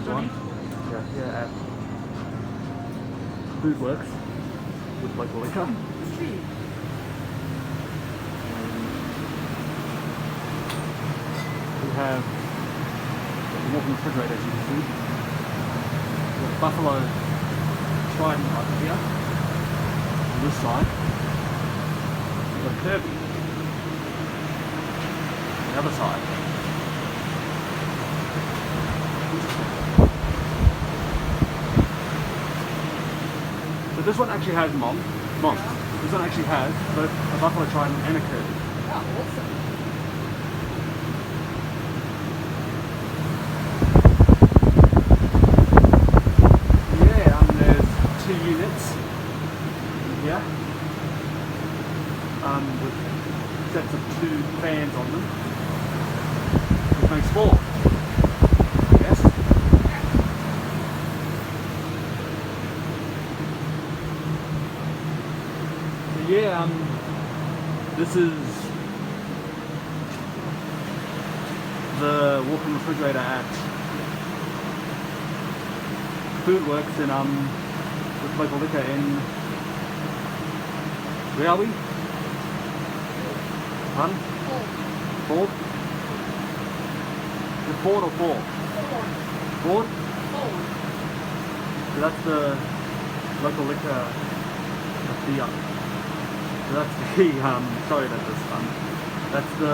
everyone. Yeah, here at FoodWorks with local liquor. We have the walking refrigerator, as you can see. We've got a buffalo trident over here on this side. We've got a Kirby on the other side. So this one actually has mom. This one actually has both a buffalo trident and a Kirby. Oh, awesome. Yeah, there's 2 units here, with sets of 2 fans on them, which makes 4, I guess. So yeah, this is the walk-in refrigerator at FoodWorks in with local liquor in, where are we? Pardon? Forde? Is it Forde or Forde? Forde? So that's the local liquor of the so that's the sorry about this that's the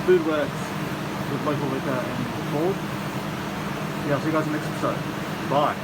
FoodWorks with local liquor in Forde. Yeah, I'll see you guys in the next episode. Bye.